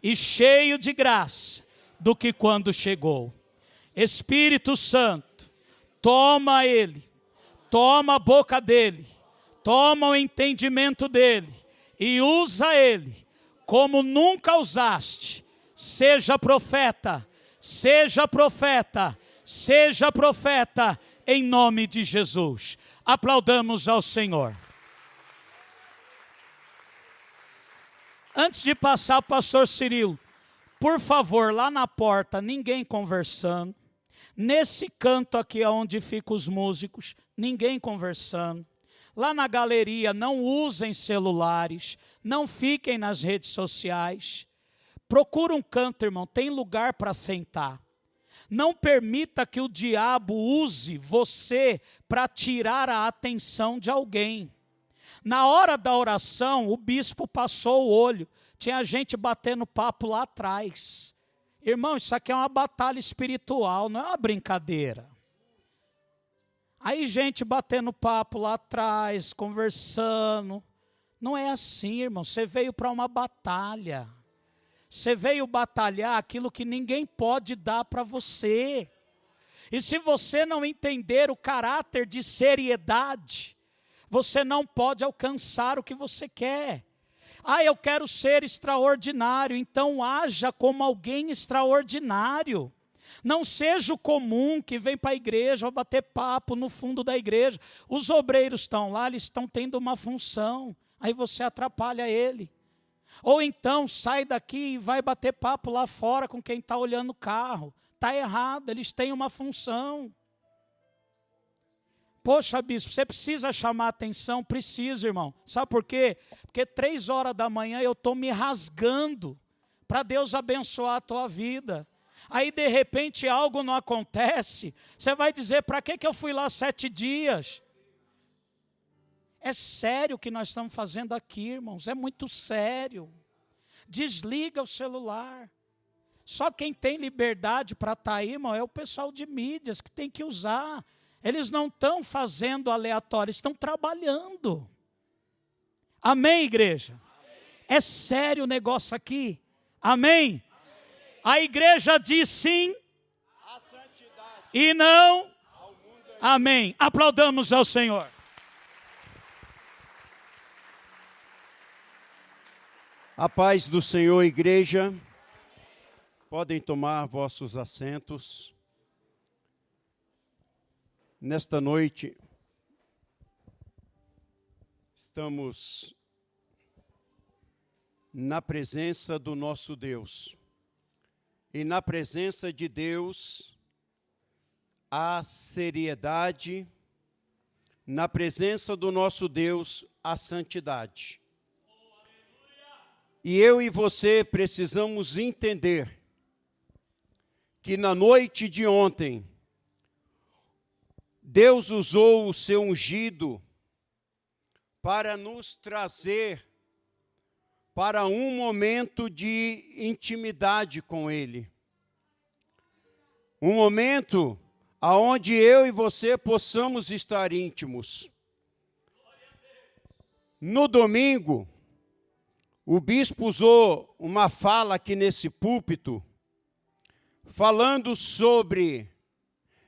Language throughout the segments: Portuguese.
e cheio de graça do que quando chegou. Espírito Santo, toma ele, toma a boca dele, toma o entendimento dele e usa ele como nunca usaste. Seja profeta, seja profeta, seja profeta, em nome de Jesus. Aplaudamos ao Senhor. Antes de passar o pastor Cirilo, por favor, lá na porta, ninguém conversando. Nesse canto aqui onde ficam os músicos, ninguém conversando. Lá na galeria, não usem celulares, não fiquem nas redes sociais. Procura um canto, irmão, tem lugar para sentar. Não permita que o diabo use você para tirar a atenção de alguém. Na hora da oração, o bispo passou o olho, tinha gente batendo papo lá atrás. Irmão, isso aqui é uma batalha espiritual, não é uma brincadeira. Aí gente batendo papo lá atrás, conversando. Não é assim, irmão, você veio para uma batalha. Você veio batalhar aquilo que ninguém pode dar para você. E se você não entender o caráter de seriedade, você não pode alcançar o que você quer. Ah, eu quero ser extraordinário, então haja como alguém extraordinário. Não seja o comum que vem para a igreja, vai bater papo no fundo da igreja. Os obreiros estão lá, eles estão tendo uma função, aí você atrapalha ele. Ou então sai daqui e vai bater papo lá fora com quem está olhando o carro. Está errado, eles têm uma função. Poxa, bispo, você precisa chamar atenção? Preciso, irmão. Sabe por quê? Porque 3 horas da manhã eu estou me rasgando para Deus abençoar a tua vida. Aí, de repente, algo não acontece. Você vai dizer, para que eu fui lá 7 dias? É sério o que nós estamos fazendo aqui, irmãos. É muito sério. Desliga o celular. Só quem tem liberdade para estar aí, irmão, é o pessoal de mídias que tem que usar. Eles não estão fazendo aleatório, estão trabalhando. Amém, igreja? Amém. É sério o negócio aqui? Amém? Amém. A igreja diz sim e não. Amém. Aplaudamos ao Senhor. A paz do Senhor, igreja. Podem tomar vossos assentos. Nesta noite, estamos na presença do nosso Deus. E na presença de Deus, há seriedade. Na presença do nosso Deus, há santidade. E eu e você precisamos entender que na noite de ontem, Deus usou o seu ungido para nos trazer para um momento de intimidade com Ele. Um momento onde eu e você possamos estar íntimos. No domingo, o bispo usou uma fala aqui nesse púlpito, falando sobre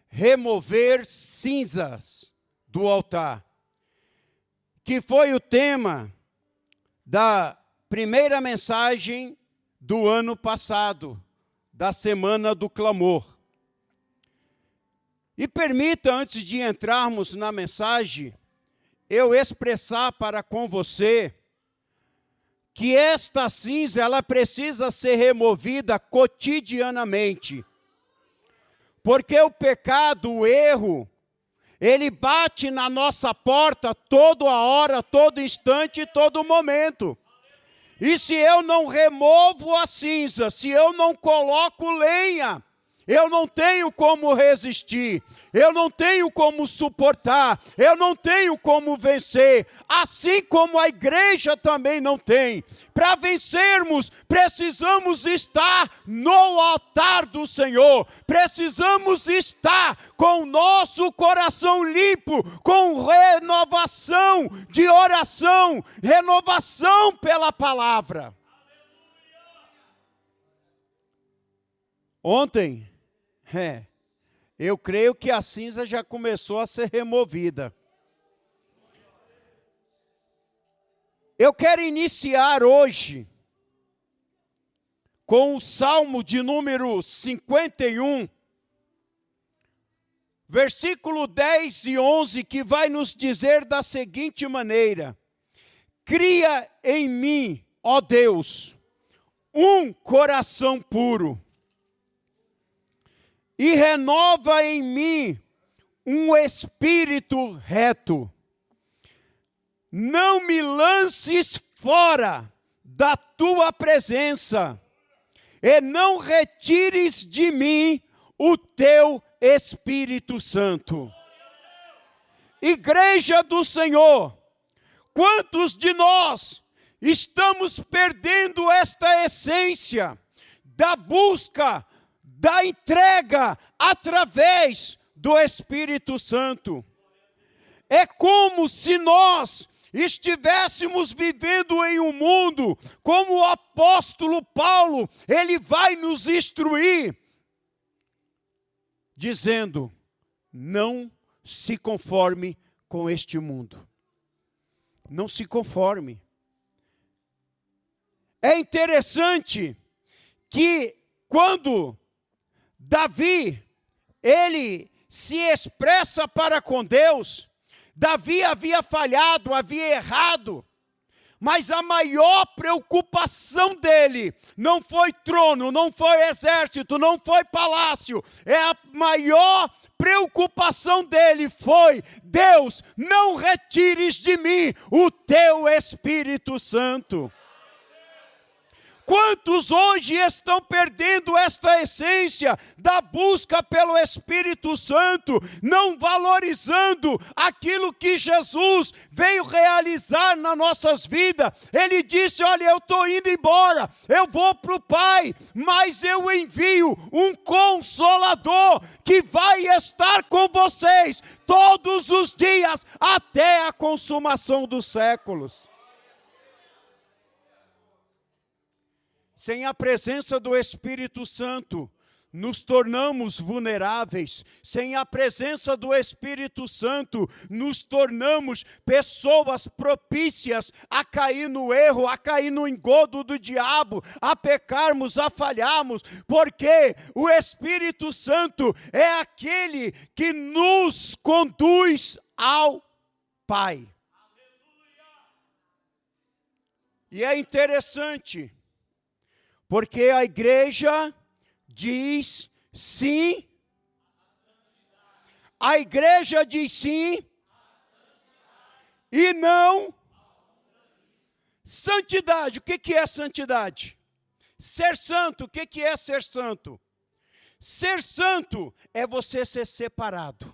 remover cinzas do altar, que foi o tema da primeira mensagem do ano passado, da Semana do Clamor. E permita, antes de entrarmos na mensagem, eu expressar para com você que esta cinza, ela precisa ser removida cotidianamente. Porque o pecado, o erro, ele bate na nossa porta toda hora, todo instante, todo momento. E se eu não removo a cinza, se eu não coloco lenha, eu não tenho como resistir, eu não tenho como suportar, eu não tenho como vencer, assim como a igreja também não tem. Para vencermos, precisamos estar no altar do Senhor, precisamos estar com o nosso coração limpo, com renovação de oração, renovação pela palavra. Ontem, eu creio que a cinza já começou a ser removida. Eu quero iniciar hoje com o Salmo de número 51, versículo 10 e 11, que vai nos dizer da seguinte maneira: cria em mim, ó Deus, um coração puro, e renova em mim um espírito reto. Não me lances fora da tua presença, e não retires de mim o teu Espírito Santo. Igreja do Senhor, quantos de nós estamos perdendo esta essência da busca, da entrega através do Espírito Santo? É como se nós estivéssemos vivendo em um mundo, como o apóstolo Paulo, ele vai nos instruir, dizendo: não se conforme com este mundo. Não se conforme. É interessante que quando Davi, ele se expressa para com Deus, Davi havia falhado, havia errado, mas a maior preocupação dele não foi trono, não foi exército, não foi palácio. A maior preocupação dele foi: Deus, não retires de mim o teu Espírito Santo. Quantos hoje estão perdendo esta essência da busca pelo Espírito Santo, não valorizando aquilo que Jesus veio realizar nas nossas vidas? Ele disse: olha, eu estou indo embora, eu vou para o Pai, mas eu envio um Consolador que vai estar com vocês todos os dias até a consumação dos séculos. Sem a presença do Espírito Santo, nos tornamos vulneráveis. Sem a presença do Espírito Santo, nos tornamos pessoas propícias a cair no erro, a cair no engodo do diabo, a pecarmos, a falharmos, porque o Espírito Santo é aquele que nos conduz ao Pai. E é interessante, porque a igreja diz sim. A igreja diz sim e não. Santidade, o que é santidade? Ser santo, o que é ser santo? Ser santo é você ser separado.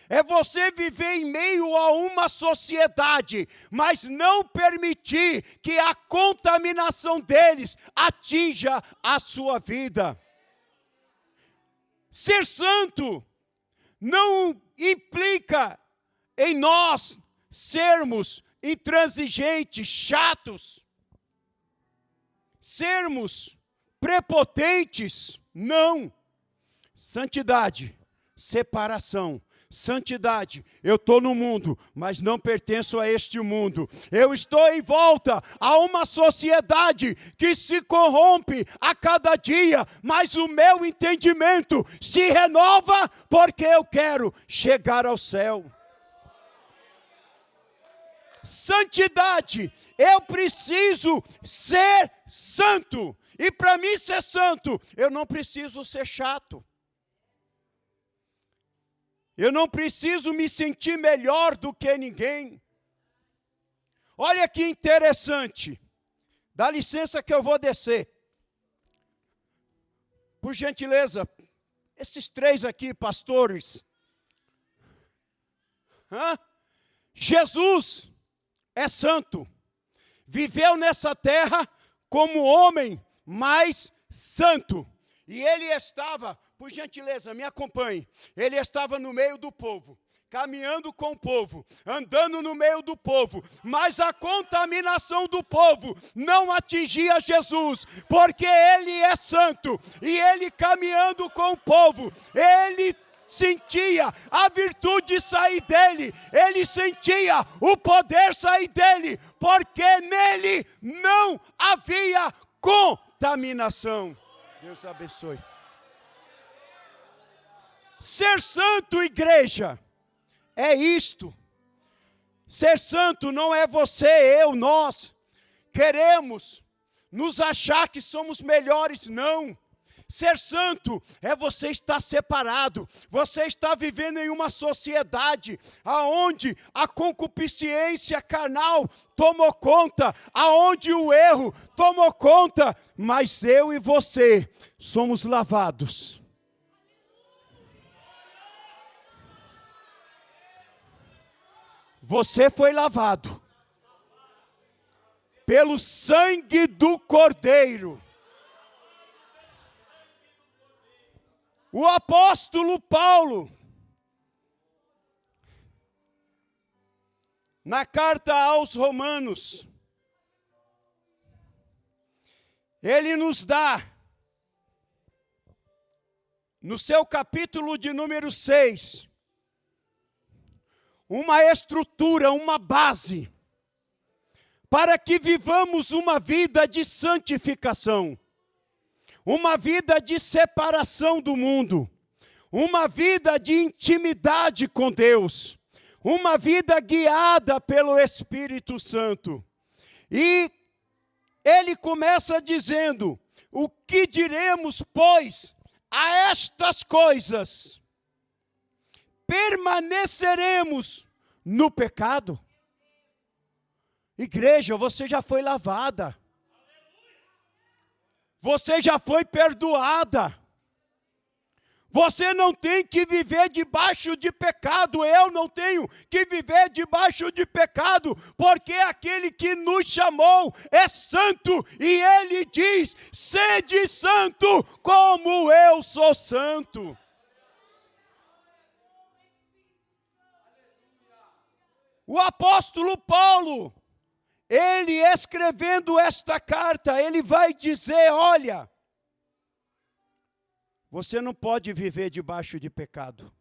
É você viver em meio a uma sociedade, mas não permitir que a contaminação deles atinja a sua vida. Ser santo não implica em nós sermos intransigentes, chatos, sermos prepotentes, não. Santidade, separação. Santidade, eu estou no mundo, mas não pertenço a este mundo. Eu estou em volta a uma sociedade que se corrompe a cada dia, mas o meu entendimento se renova porque eu quero chegar ao céu. Santidade, eu preciso ser santo. E para mim ser santo, eu não preciso ser chato. Eu não preciso me sentir melhor do que ninguém. Olha que interessante. Dá licença que eu vou descer. Por gentileza, esses três aqui, pastores. Jesus é santo. Viveu nessa terra como homem mais santo. E ele estava, por gentileza, me acompanhe. Ele estava no meio do povo, caminhando com o povo, andando no meio do povo, mas a contaminação do povo não atingia Jesus, porque ele é santo, e ele caminhando com o povo, ele sentia a virtude sair dele, ele sentia o poder sair dele, porque nele não havia contaminação. Deus abençoe. Ser santo, igreja, é isto. Ser santo não é você, eu, nós queremos nos achar que somos melhores, não. Ser santo é você estar separado, você está vivendo em uma sociedade aonde a concupiscência carnal tomou conta, aonde o erro tomou conta, mas eu e você somos lavados. Você foi lavado pelo sangue do Cordeiro. O apóstolo Paulo, na carta aos Romanos, ele nos dá, no seu capítulo de número 6, uma estrutura, uma base, para que vivamos uma vida de santificação, uma vida de separação do mundo, uma vida de intimidade com Deus, uma vida guiada pelo Espírito Santo. E ele começa dizendo: o que diremos, pois, a estas coisas? Permaneceremos no pecado? Igreja, você já foi lavada. Você já foi perdoada. Você não tem que viver debaixo de pecado. Eu não tenho que viver debaixo de pecado, porque aquele que nos chamou é santo, e ele diz: sede santo como eu sou santo. O apóstolo Paulo, ele escrevendo esta carta, ele vai dizer: olha, você não pode viver debaixo de pecado.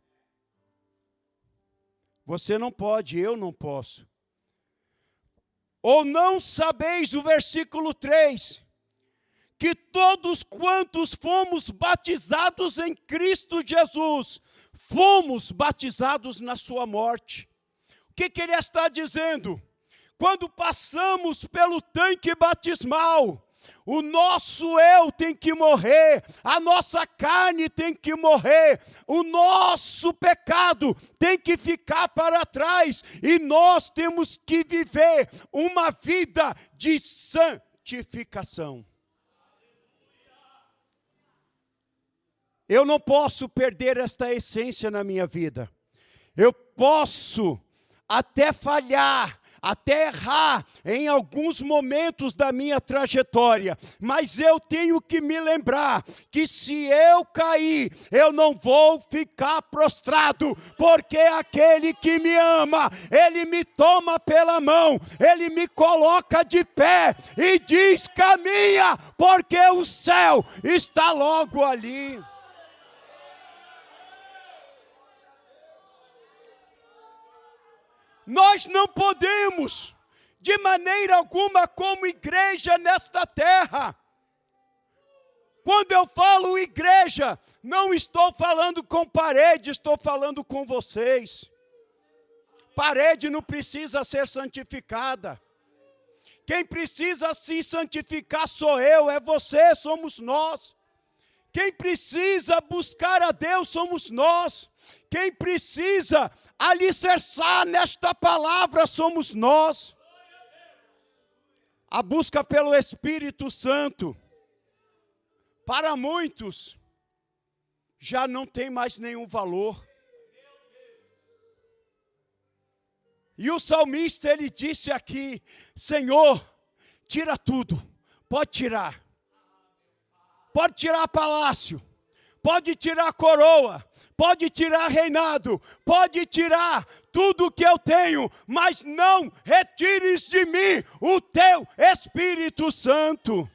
Você não pode, eu não posso. Ou não sabeis, o versículo 3, que todos quantos fomos batizados em Cristo Jesus, fomos batizados na sua morte. O que ele está dizendo? Quando passamos pelo tanque batismal, o nosso eu tem que morrer, a nossa carne tem que morrer, o nosso pecado tem que ficar para trás, e nós temos que viver uma vida de santificação. Eu não posso perder esta essência na minha vida. Eu posso até falhar, até errar em alguns momentos da minha trajetória, mas eu tenho que me lembrar que se eu cair, eu não vou ficar prostrado, porque aquele que me ama, ele me toma pela mão, ele me coloca de pé e diz: caminha, porque o céu está logo ali. Nós não podemos, de maneira alguma, como igreja nesta terra. Quando eu falo igreja, não estou falando com parede, estou falando com vocês. Parede não precisa ser santificada. Quem precisa se santificar sou eu, é você, somos nós. Quem precisa buscar a Deus somos nós. Quem precisa alicerçar nesta palavra somos nós. A busca pelo Espírito Santo, para muitos, já não tem mais nenhum valor. E o salmista, ele disse aqui: Senhor, tira tudo, pode tirar palácio, pode tirar a coroa, pode tirar reinado, pode tirar tudo que eu tenho, mas não retires de mim o teu Espírito Santo.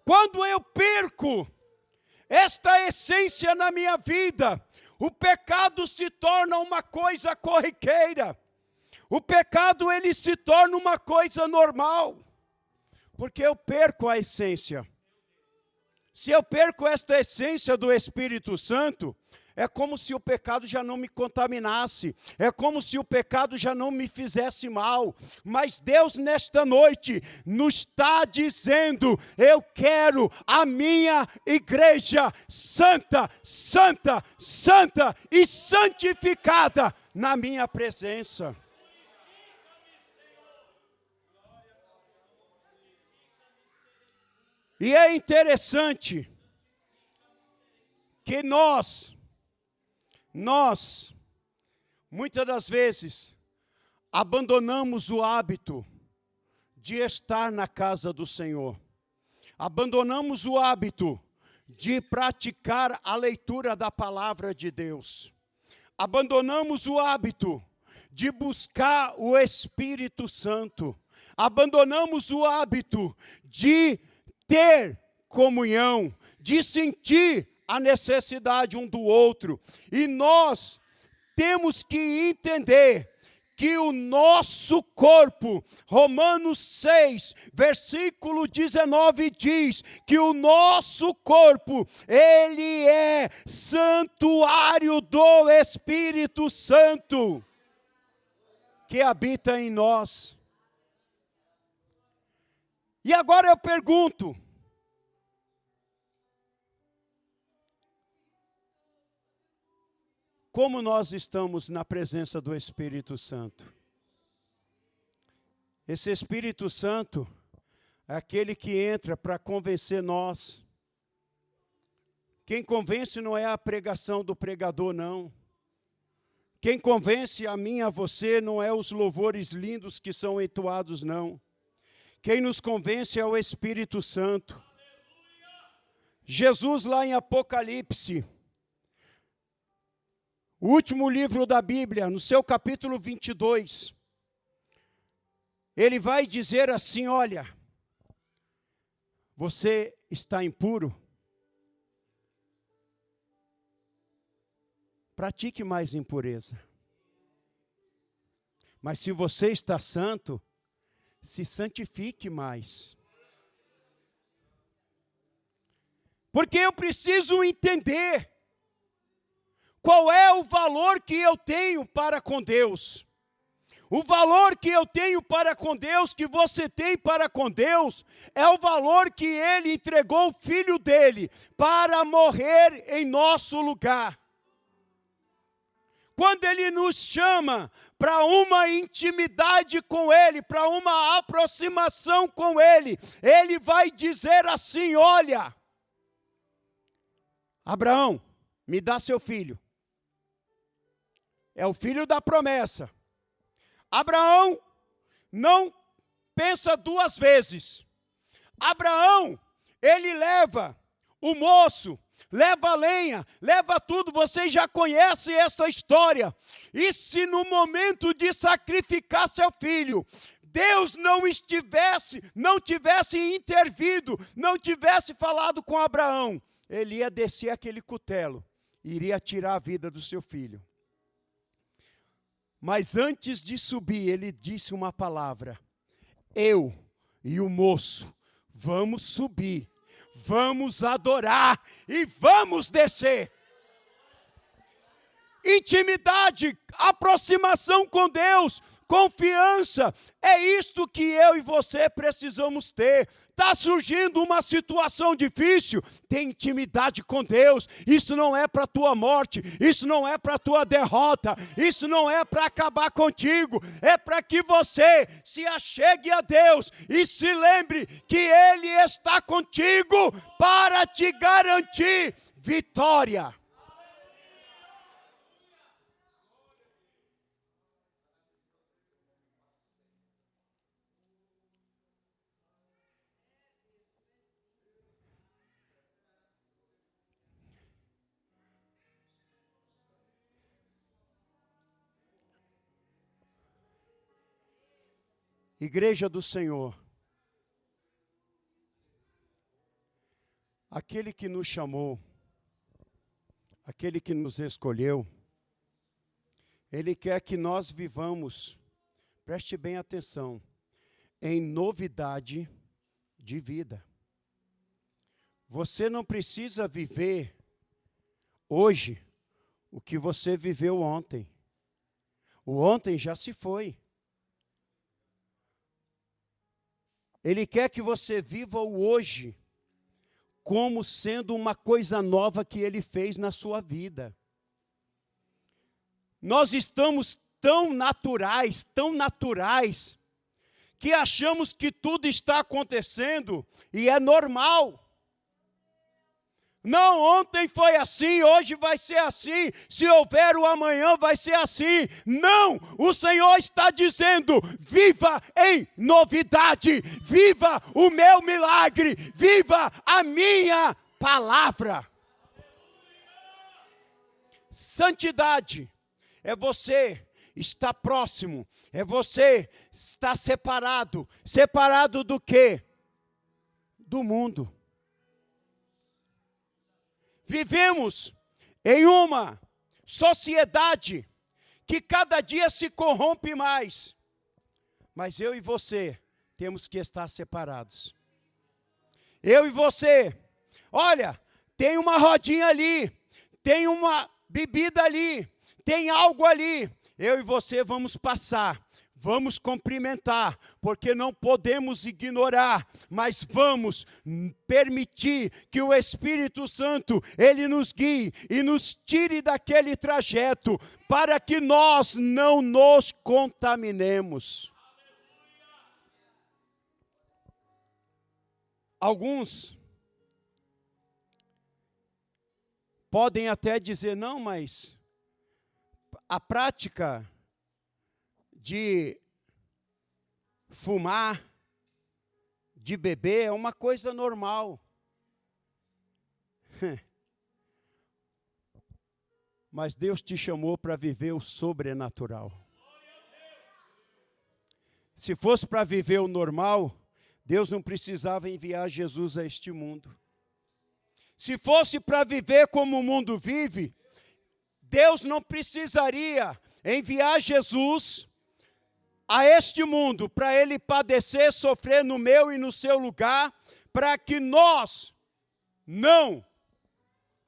Quando eu perco esta essência na minha vida, o pecado se torna uma coisa corriqueira. O pecado, ele se torna uma coisa normal. Porque eu perco a essência. Se eu perco esta essência do Espírito Santo, é como se o pecado já não me contaminasse, é como se o pecado já não me fizesse mal. Mas Deus, nesta noite, nos está dizendo: eu quero a minha igreja santa, santa, santa e santificada na minha presença. E é interessante que nós, muitas das vezes, abandonamos o hábito de estar na casa do Senhor. Abandonamos o hábito de praticar a leitura da palavra de Deus. Abandonamos o hábito de buscar o Espírito Santo. Abandonamos o hábito de ter comunhão, de sentir a necessidade um do outro. E nós temos que entender que o nosso corpo, Romanos 6, versículo 19 diz que o nosso corpo, ele é santuário do Espírito Santo, que habita em nós. E agora eu pergunto, como nós estamos na presença do Espírito Santo? Esse Espírito Santo é aquele que entra para convencer nós. Quem convence não é a pregação do pregador, não. Quem convence a mim e a você não é os louvores lindos que são entoados, não. Quem nos convence é o Espírito Santo. Jesus, lá em Apocalipse, o último livro da Bíblia, no seu capítulo 22, ele vai dizer assim: olha, você está impuro? Pratique mais impureza. Mas se você está santo, se santifique mais. Porque eu preciso entender qual é o valor que eu tenho para com Deus. O valor que eu tenho para com Deus, que você tem para com Deus, é o valor que Ele entregou o Filho dEle para morrer em nosso lugar. Quando Ele nos chama para uma intimidade com Ele, para uma aproximação com Ele, Ele vai dizer assim: olha, Abraão, me dá seu filho. É o filho da promessa. Abraão não pensa duas vezes. Abraão, ele leva o moço, leva a lenha, leva tudo. Vocês já conhecem essa história. E se no momento de sacrificar seu filho, Deus não tivesse intervido, não tivesse falado com Abraão, ele ia descer aquele cutelo, iria tirar a vida do seu filho. Mas antes de subir, ele disse uma palavra: eu e o moço vamos subir, vamos adorar e vamos descer. Intimidade, aproximação com Deus, confiança, é isto que eu e você precisamos ter. Está surgindo uma situação difícil, tem intimidade com Deus. Isso não é para a tua morte, isso não é para a tua derrota, isso não é para acabar contigo, é para que você se achegue a Deus e se lembre que Ele está contigo para te garantir vitória. Igreja do Senhor, aquele que nos chamou, aquele que nos escolheu, Ele quer que nós vivamos, preste bem atenção, em novidade de vida. Você não precisa viver hoje o que você viveu ontem. O ontem já se foi. Ele quer que você viva o hoje como sendo uma coisa nova que Ele fez na sua vida. Nós estamos tão naturais, que achamos que tudo está acontecendo e é normal. Não, ontem foi assim, hoje vai ser assim, se houver o amanhã vai ser assim. Não, o Senhor está dizendo, viva em novidade, viva o meu milagre, viva a minha palavra. Santidade é você estar próximo, é você estar separado. Separado do quê? Do mundo. Vivemos em uma sociedade que cada dia se corrompe mais. Mas eu e você temos que estar separados. Eu e você, olha, tem uma rodinha ali, tem uma bebida ali, tem algo ali. Eu e você vamos passar. Vamos cumprimentar, porque não podemos ignorar, mas vamos permitir que o Espírito Santo, Ele nos guie e nos tire daquele trajeto, para que nós não nos contaminemos. Alguns podem até dizer, não, mas a prática de fumar, de beber, é uma coisa normal. Mas Deus te chamou para viver o sobrenatural. Se fosse para viver o normal, Deus não precisava enviar Jesus a este mundo. Se fosse para viver como o mundo vive, Deus não precisaria enviar Jesus a este mundo, para Ele padecer, sofrer no meu e no seu lugar, para que nós não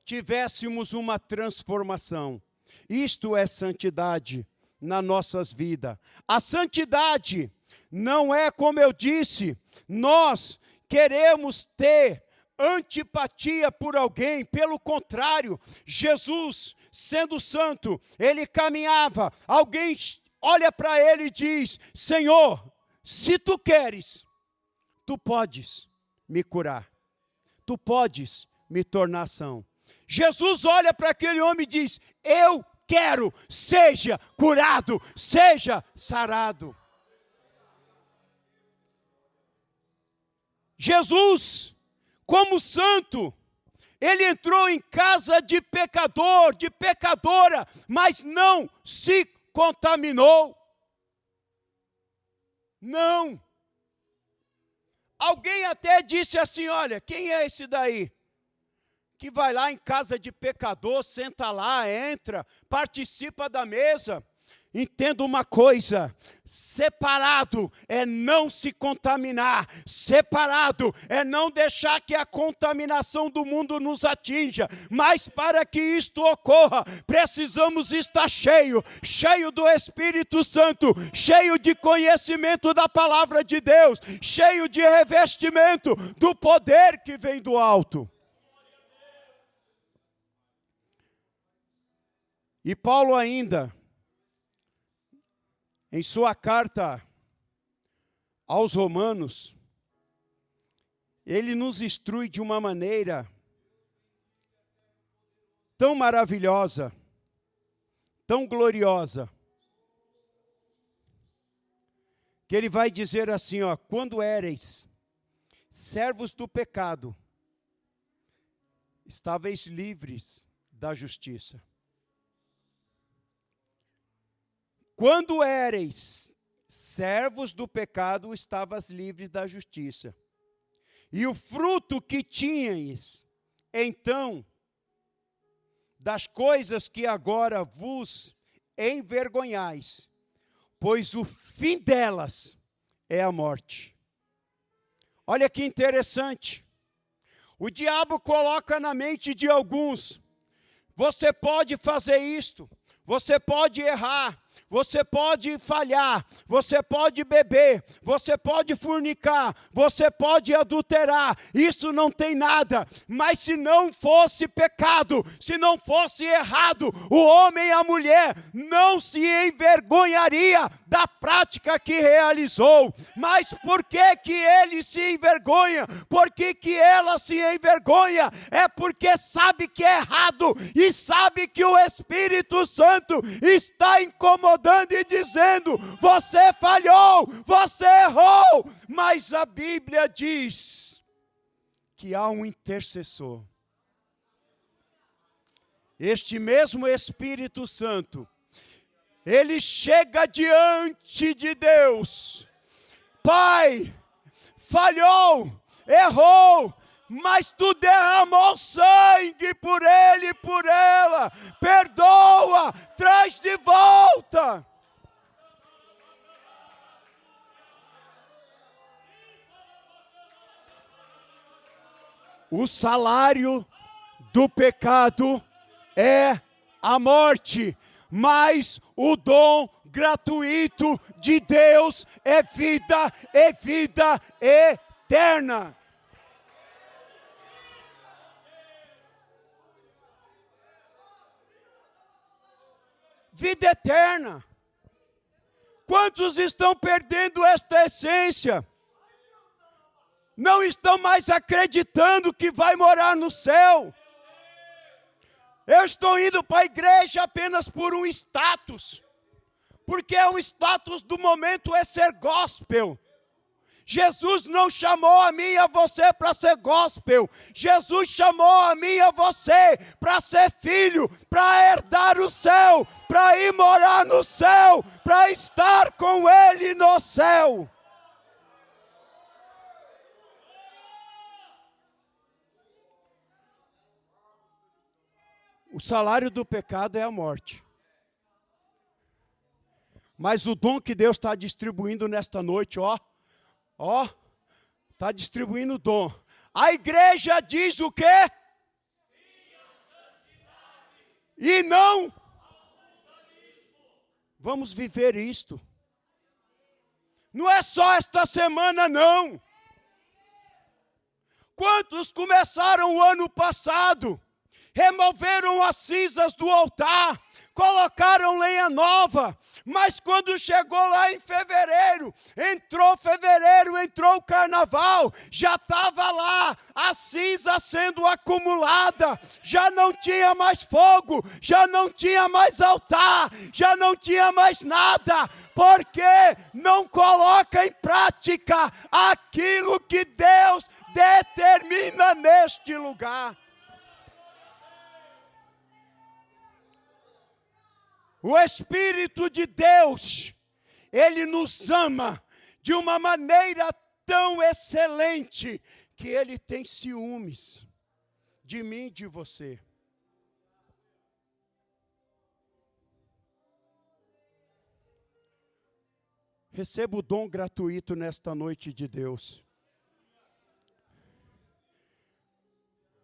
tivéssemos uma transformação. Isto é santidade nas nossas vidas. A santidade não é, como eu disse, nós queremos ter antipatia por alguém. Pelo contrário, Jesus, sendo santo, Ele caminhava, alguém olha para Ele e diz, Senhor, se Tu queres, Tu podes me curar, Tu podes me tornar são. Jesus olha para aquele homem e diz, eu quero, seja curado, seja sarado. Jesus, como santo, Ele entrou em casa de pecador, de pecadora, mas não se contaminou. Não. Alguém até disse assim, olha, quem é esse daí? Que vai lá em casa de pecador, senta lá, entra, participa da mesa. Entenda uma coisa, separado é não se contaminar, separado é não deixar que a contaminação do mundo nos atinja, mas para que isto ocorra, precisamos estar cheio do Espírito Santo, cheio de conhecimento da palavra de Deus, cheio de revestimento do poder que vem do alto. E Paulo ainda, em sua carta aos Romanos, ele nos instrui de uma maneira tão maravilhosa, tão gloriosa, que ele vai dizer assim, ó, quando éreis servos do pecado, estáveis livres da justiça. Quando éreis servos do pecado, estavas livres da justiça. E o fruto que tinhas, então, das coisas que agora vos envergonhais, pois o fim delas é a morte. Olha que interessante. O diabo coloca na mente de alguns: você pode fazer isto, você pode errar, você pode falhar, você pode beber, você pode fornicar, você pode adulterar, isso não tem nada. Mas se não fosse pecado, se não fosse errado, o homem e a mulher não se envergonharia da prática que realizou. Mas por que que ele se envergonha? Por que que ela se envergonha? É porque sabe que é errado e sabe que o Espírito Santo está incomodando e dizendo: você falhou, você errou. Mas a Bíblia diz que há um intercessor. Este mesmo Espírito Santo, ele chega diante de Deus: Pai, falhou, errou, mas tu derramou sangue por ele e por ela, perdoa, traz de volta. O salário do pecado é a morte, mas o dom gratuito de Deus é vida eterna. Vida eterna. Quantos estão perdendo esta essência? Não estão mais acreditando que vai morar no céu. Eu estou indo para a igreja apenas por um status, porque o status do momento é ser gospel. Jesus não chamou a mim e a você para ser gospel. Jesus chamou a mim e a você para ser filho, para herdar o céu, para ir morar no céu, para estar com Ele no céu. O salário do pecado é a morte. Mas o dom que Deus está distribuindo nesta noite, está distribuindo o dom. A igreja diz o quê? E não. Vamos viver isto. Não é só esta semana, não. Quantos começaram o ano passado? Removeram as cinzas do altar, colocaram lenha nova, mas quando chegou lá em fevereiro, entrou o carnaval, já estava lá a cinza sendo acumulada, já não tinha mais fogo, já não tinha mais altar, já não tinha mais nada, porque não coloca em prática aquilo que Deus determina neste lugar. O Espírito de Deus, Ele nos ama de uma maneira tão excelente, que Ele tem ciúmes de mim e de você. Receba o dom gratuito nesta noite de Deus.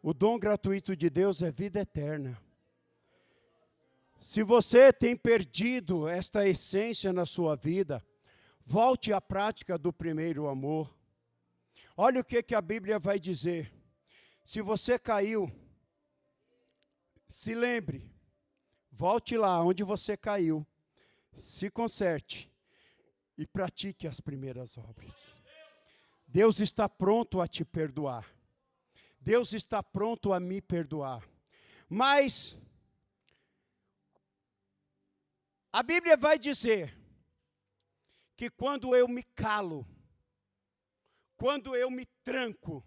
O dom gratuito de Deus é vida eterna. Se você tem perdido esta essência na sua vida, volte à prática do primeiro amor. Olha o que a Bíblia vai dizer. Se você caiu, se lembre, volte lá onde você caiu, se conserte e pratique as primeiras obras. Deus está pronto a te perdoar. Deus está pronto a me perdoar. Mas a Bíblia vai dizer que quando eu me calo, quando eu me tranco,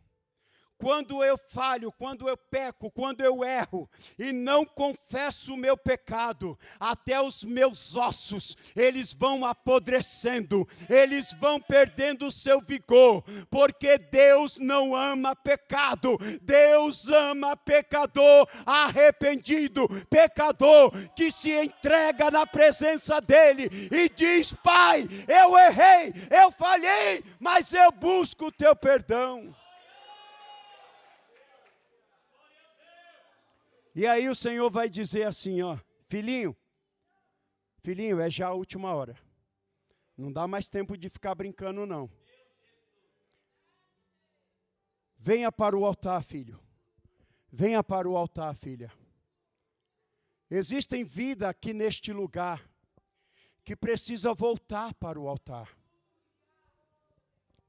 quando eu falho, quando eu peco, quando eu erro e não confesso o meu pecado, até os meus ossos, eles vão apodrecendo, eles vão perdendo o seu vigor, porque Deus não ama pecado, Deus ama pecador arrependido, pecador que se entrega na presença dele e diz: Pai, eu errei, eu falhei, mas eu busco o teu perdão. E aí o Senhor vai dizer assim, ó: filhinho, é já a última hora. Não dá mais tempo de ficar brincando, não. Venha para o altar, filho. Venha para o altar, filha. Existem vida aqui neste lugar que precisa voltar para o altar.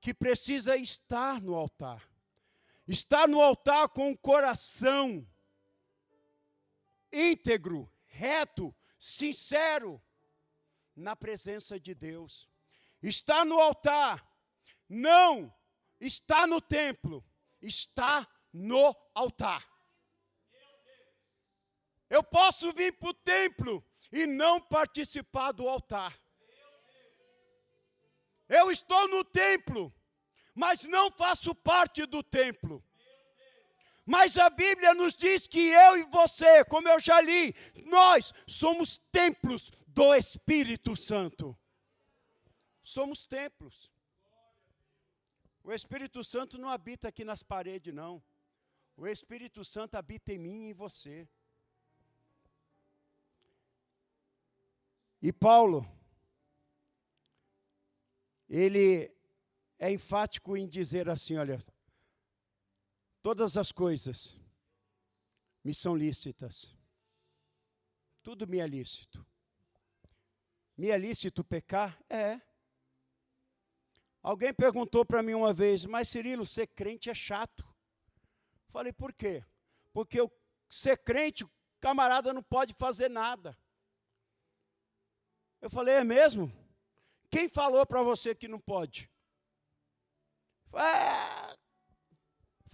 Que precisa estar no altar. Estar no altar com o coração íntegro, reto, sincero, na presença de Deus. Está no altar, não está no templo, está no altar. Eu posso vir para o templo e não participar do altar. Eu estou no templo, mas não faço parte do templo. Mas a Bíblia nos diz que eu e você, como eu já li, nós somos templos do Espírito Santo. Somos templos. O Espírito Santo não habita aqui nas paredes, não. O Espírito Santo habita em mim e em você. E Paulo, ele é enfático em dizer assim, olha: todas as coisas me são lícitas. Tudo me é lícito. Me é lícito pecar? É. Alguém perguntou para mim uma vez: mas Cirilo, ser crente é chato. Falei: por quê? Porque ser crente, o camarada não pode fazer nada. Eu falei: é mesmo? Quem falou para você que não pode?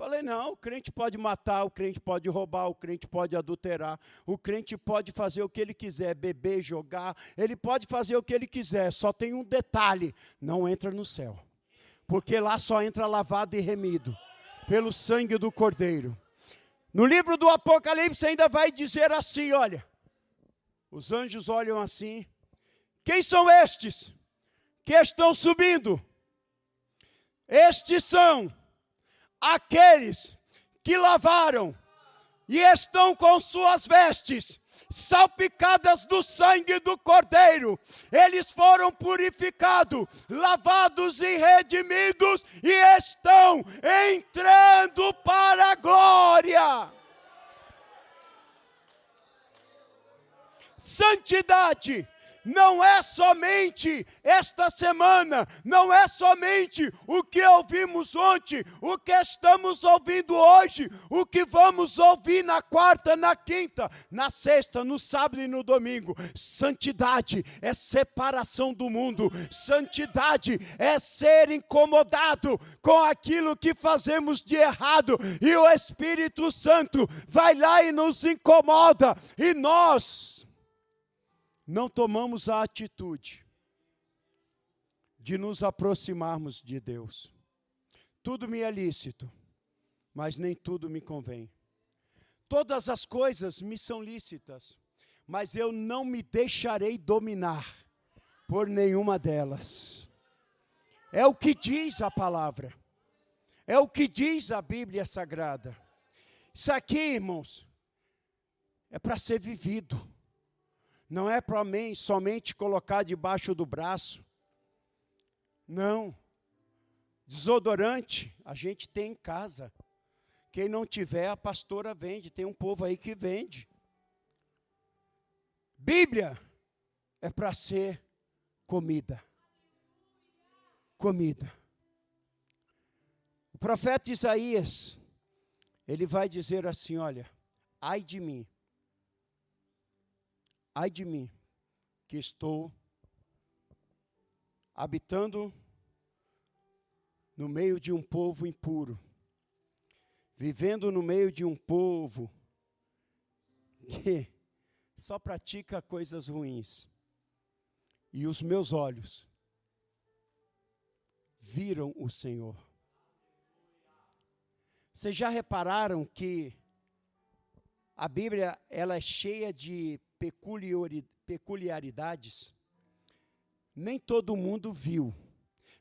Falei: não, o crente pode matar, o crente pode roubar, o crente pode adulterar, o crente pode fazer o que ele quiser, beber, jogar, ele pode fazer o que ele quiser, só tem um detalhe: não entra no céu, porque lá só entra lavado e remido, pelo sangue do Cordeiro. No livro do Apocalipse ainda vai dizer assim, olha, os anjos olham assim: quem são estes que estão subindo? Estes são aqueles que lavaram e estão com suas vestes salpicadas do sangue do Cordeiro. Eles foram purificados, lavados e redimidos e estão entrando para a glória. Santidade não é somente esta semana, não é somente o que ouvimos ontem, o que estamos ouvindo hoje, o que vamos ouvir na quarta, na quinta, na sexta, no sábado e no domingo. Santidade é separação do mundo, santidade é ser incomodado com aquilo que fazemos de errado, e o Espírito Santo vai lá e nos incomoda, e nós não tomamos a atitude de nos aproximarmos de Deus. Tudo me é lícito, mas nem tudo me convém. Todas as coisas me são lícitas, mas eu não me deixarei dominar por nenhuma delas. É o que diz a palavra. É o que diz a Bíblia Sagrada. Isso aqui, irmãos, é para ser vivido. Não é para mim somente colocar debaixo do braço. Não. Desodorante a gente tem em casa. Quem não tiver, a pastora vende. Tem um povo aí que vende. Bíblia é para ser comida. Comida. O profeta Isaías, ele vai dizer assim, olha: ai de mim, que estou habitando no meio de um povo impuro, vivendo no meio de um povo que só pratica coisas ruins. E os meus olhos viram o Senhor. Vocês já repararam que a Bíblia ela é cheia de peculiaridades? Nem todo mundo viu.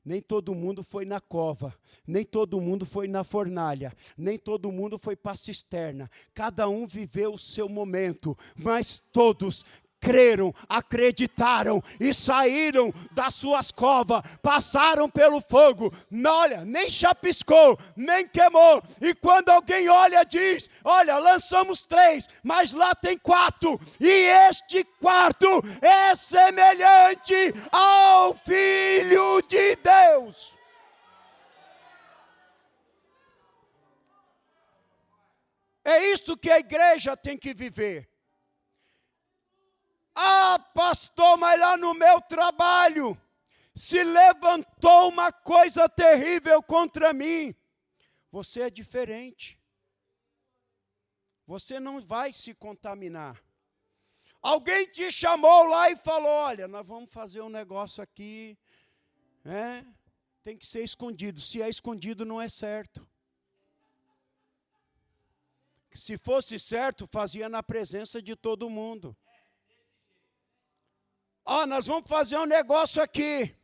Nem todo mundo foi na cova, nem todo mundo foi na fornalha, nem todo mundo foi para a cisterna. Cada um viveu o seu momento, mas todos creram, acreditaram e saíram das suas covas, passaram pelo fogo, olha, nem chapiscou, nem queimou, e quando alguém olha diz, olha, lançamos 3, mas lá tem 4, e este quarto é semelhante ao Filho de Deus. É isto que a igreja tem que viver. Ah, pastor, mas lá no meu trabalho se levantou uma coisa terrível contra mim. Você é diferente. Você não vai se contaminar. Alguém te chamou lá e falou, olha, nós vamos fazer um negócio aqui, tem que ser escondido. Se é escondido, não é certo. Se fosse certo, fazia na presença de todo mundo. Nós vamos fazer um negócio aqui.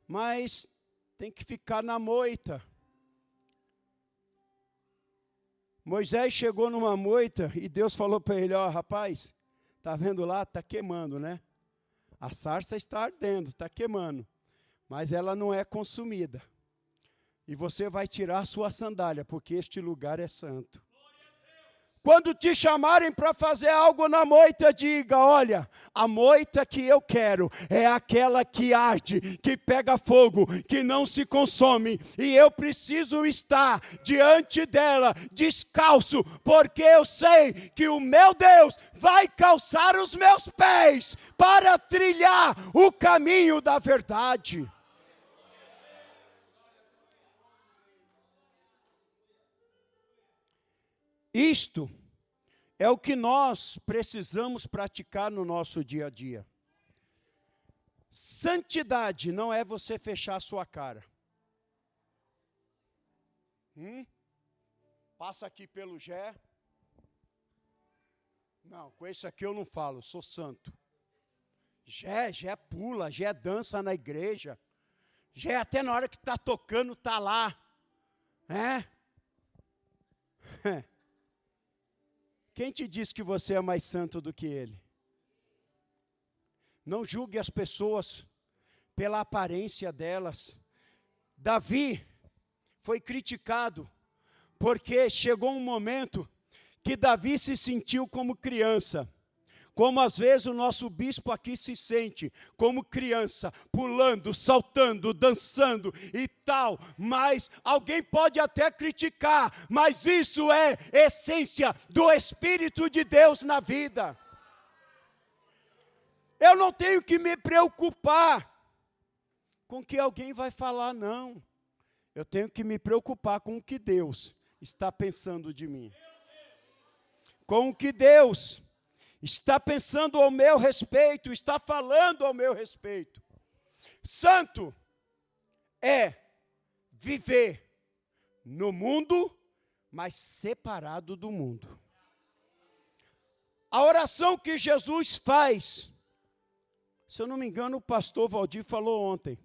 Mas tem que ficar na moita. Moisés chegou numa moita e Deus falou para ele, rapaz, tá vendo lá? Tá queimando, né? A sarça está ardendo, está queimando. Mas ela não é consumida. E você vai tirar a sua sandália, porque este lugar é santo. Quando te chamarem para fazer algo na moita, diga, olha, a moita que eu quero é aquela que arde, que pega fogo, que não se consome. E eu preciso estar diante dela, descalço, porque eu sei que o meu Deus vai calçar os meus pés para trilhar o caminho da verdade. Isto é o que nós precisamos praticar no nosso dia a dia. Santidade não é você fechar a sua cara. Passa aqui pelo Gé. Não, com esse aqui eu não falo, sou santo. Gé pula, Gé dança na igreja. Gé até na hora que está tocando, está lá. Quem te diz que você é mais santo do que ele? Não julgue as pessoas pela aparência delas. Davi foi criticado porque chegou um momento que Davi se sentiu como criança. Como às vezes o nosso bispo aqui se sente como criança, pulando, saltando, dançando e tal. Mas alguém pode até criticar, mas isso é essência do Espírito de Deus na vida. Eu não tenho que me preocupar com o que alguém vai falar, não. Eu tenho que me preocupar com o que Deus está pensando de mim. Com o que Deus está pensando ao meu respeito, está falando ao meu respeito. Santo é viver no mundo, mas separado do mundo. A oração que Jesus faz, se eu não me engano, o pastor Valdir falou ontem.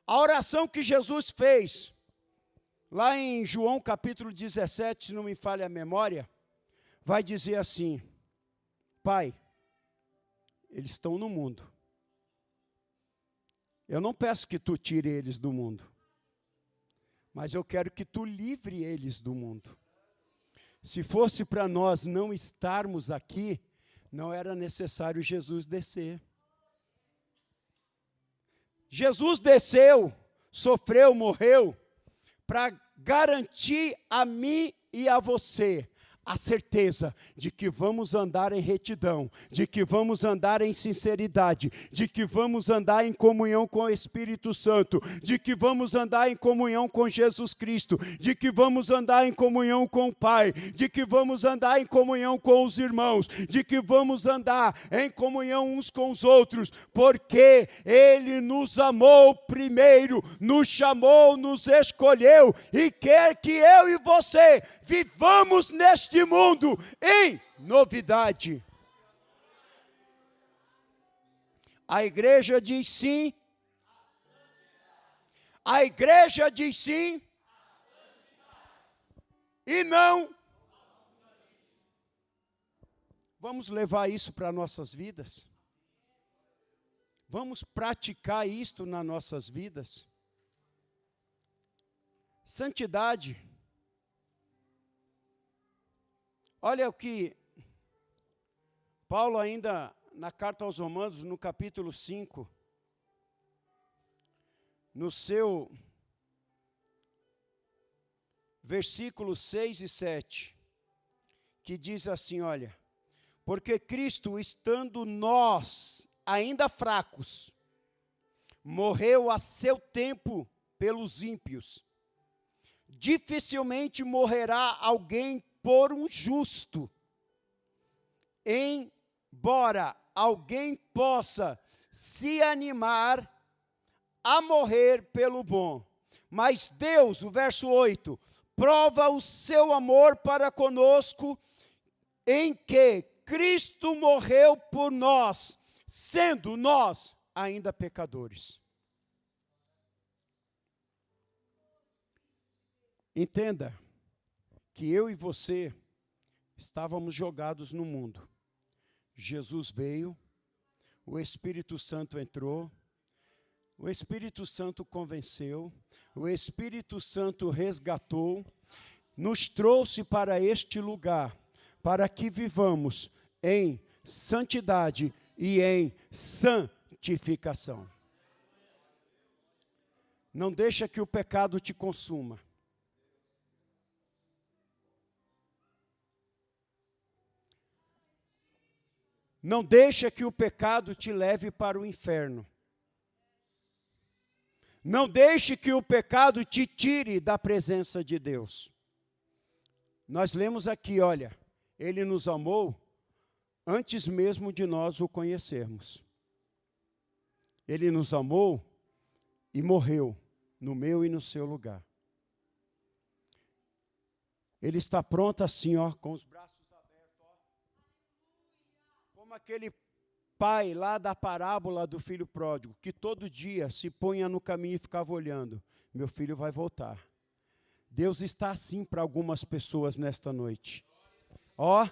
A oração que Jesus fez, lá em João capítulo 17, se não me falha a memória, vai dizer assim: Pai, eles estão no mundo. Eu não peço que tu tire eles do mundo, mas eu quero que tu livre eles do mundo. Se fosse para nós não estarmos aqui, não era necessário Jesus descer. Jesus desceu, sofreu, morreu, para garantir a mim e a você a certeza de que vamos andar em retidão, de que vamos andar em sinceridade, de que vamos andar em comunhão com o Espírito Santo, de que vamos andar em comunhão com Jesus Cristo, de que vamos andar em comunhão com o Pai, de que vamos andar em comunhão com os irmãos, de que vamos andar em comunhão uns com os outros, porque Ele nos amou primeiro, nos chamou, nos escolheu e quer que eu e você vivamos neste mundo em novidade. A igreja diz sim. A igreja diz sim. E não. Vamos levar isso para nossas vidas? Vamos praticar isto nas nossas vidas? Santidade. Olha o que Paulo ainda na carta aos Romanos, no capítulo 5, no seu versículos 6 e 7, que diz assim, olha, porque Cristo, estando nós ainda fracos, morreu a seu tempo pelos ímpios. Dificilmente morrerá alguém por um justo, embora alguém possa se animar a morrer pelo bom. Mas Deus, o verso 8, prova o seu amor para conosco, em que Cristo morreu por nós, sendo nós ainda pecadores. Entenda que eu e você estávamos jogados no mundo. Jesus veio, o Espírito Santo entrou, o Espírito Santo convenceu, o Espírito Santo resgatou, nos trouxe para este lugar, para que vivamos em santidade e em santificação. Não deixa que o pecado te consuma. Não deixa que o pecado te leve para o inferno. Não deixe que o pecado te tire da presença de Deus. Nós lemos aqui, olha, Ele nos amou antes mesmo de nós o conhecermos. Ele nos amou e morreu no meu e no seu lugar. Ele está pronto assim, ó, com os braços abertos, ó. Como aquele pai lá da parábola do filho pródigo, que todo dia se punha no caminho e ficava olhando. Meu filho vai voltar. Deus está assim para algumas pessoas nesta noite. Ó,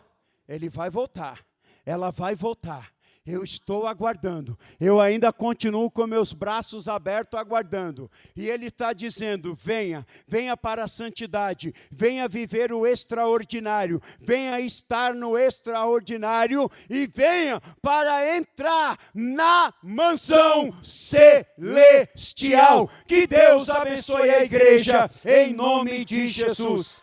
ele vai voltar. Ela vai voltar. Eu estou aguardando. Eu ainda continuo com meus braços abertos aguardando. E Ele está dizendo, venha, venha para a santidade. Venha viver o extraordinário. Venha estar no extraordinário. E venha para entrar na mansão celestial. Que Deus abençoe a igreja em nome de Jesus.